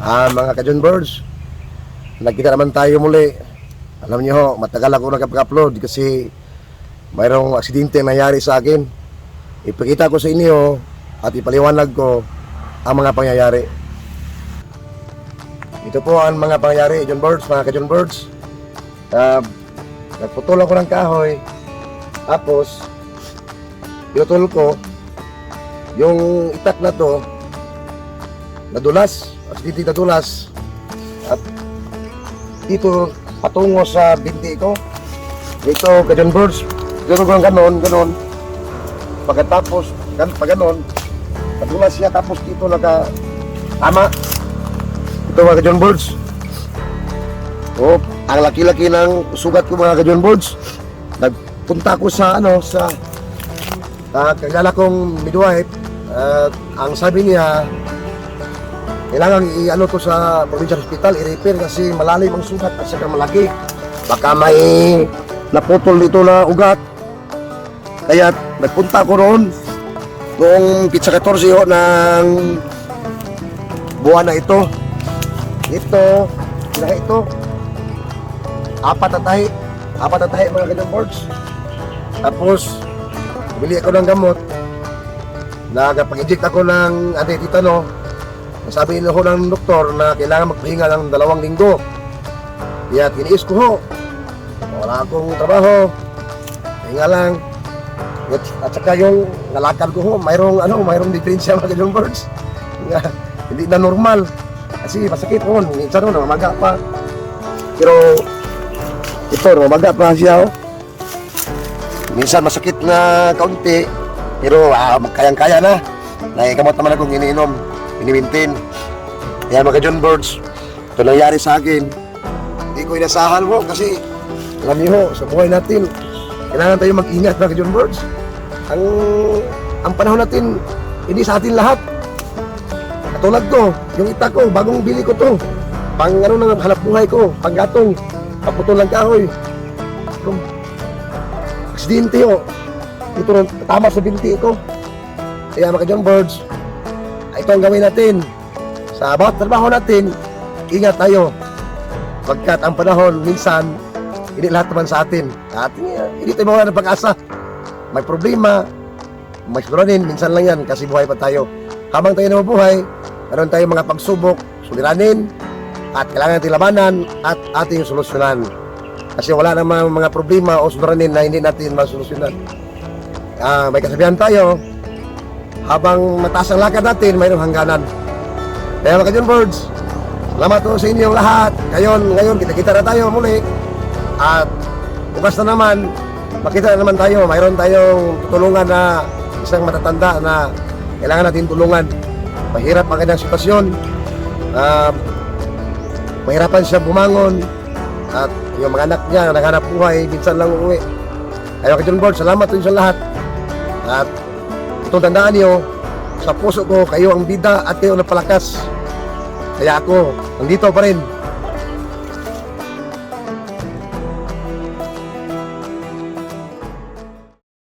Mga ka-John Birds, nagkita naman tayo muli. Alam niyo ho, matagal ako nagpa-upload kasi mayroong aksidente nangyari sa akin. Ipakita ko sa inyo at ipaliwanag ko ang mga pangyayari. Ito po ang mga pangyayari, John Birds, mga ka-John Birds. Nagputol ako ng kahoy, tapos pinutol ko yung itak na to, nadulas, aksidente nadulas, at dito patungo sa binti ko. Dito ka-John Birds, dito ko ganon. Pagkatapos pag ganon, nadulas siya, tapos dito tama. Ito mga ka-John Birds. Oh, ang laki-laki ng sugat ko mga ka-John Birds. Nagpunta ko sa kakilala kong midwife. Ang sabi niya, kailangan i-ano to sa provincial hospital, i-repair kasi malalim ang sugat at saka malaki. Baka may naputol dito na ugat. Kaya nagpunta ko roon noong pitsa 14 ng buwan na ito. Ito apat na tahi mga ka-John Birds. Tapos bili ako ng gamot. Nagpag-inject ako ng anti-tetano. Sabi nila ho ng doktor na kailangan magpahinga ng 2 linggo. Kaya tiniis ko ho. Wala akong trabaho. Pahinga lang. At saka yung nalakad ko ho, mayroong diferensya mga ka-John Birds. Hindi na normal. Kasi masakit ho. Minsan ho, namaga pa. Pero ito, namaga pa siya ho. Minsan masakit na kaunti. Pero kayang-kaya na. Nakikamot naman akong iniinom, inimintin. Kaya mga John Birds, ito nangyari sa akin. Hindi ko inasahan mo kasi alam niyo ho, sa buhay natin, kailangan tayo mag-ingat mga John Birds. Ang panahon natin, hindi sa atin lahat. Katulad ko, yung itak ko, bagong bili ko to. Pang hanap buhay ko, pang gatong, paputol ng kahoy. Aksidente ho. Ito rin, tama sa binti ko. Kaya mga John Birds, ito ang gawin natin. Sa bawat trabaho natin, ingat tayo. Pagkat ang panahon, minsan, hindi lahat naman sa atin. At hindi tayo mawala ng pag-asa. May problema, may suranin, minsan lang yan kasi buhay pa tayo. Habang tayo nabubuhay, meron tayong mga pagsubok, suliranin, at kailangan natin labanan at ating solusyonan. Kasi wala namang mga problema o suliranin na hindi natin masolusyonan. May kasabihan tayo, habang mataas ang lakad natin, mayroong hangganan. Kaya mga John Birds, salamat po sa inyong lahat. Ngayon, kita-kita na tayo muli. At bukas na naman, makita na naman tayo. Mayroon tayong tutulungan na isang matatanda na kailangan natin tulungan. Mahirap ang kanyang sitwasyon. Mahirapan siya bumangon. At yung mga anak niya, naghanap buhay, minsan lang uuwi. Kaya mga John Birds, salamat po sa lahat. At itong tandaan niyo, sa puso ko, kayo ang bida at kayo ang napalakas. Kaya ako, nandito pa rin.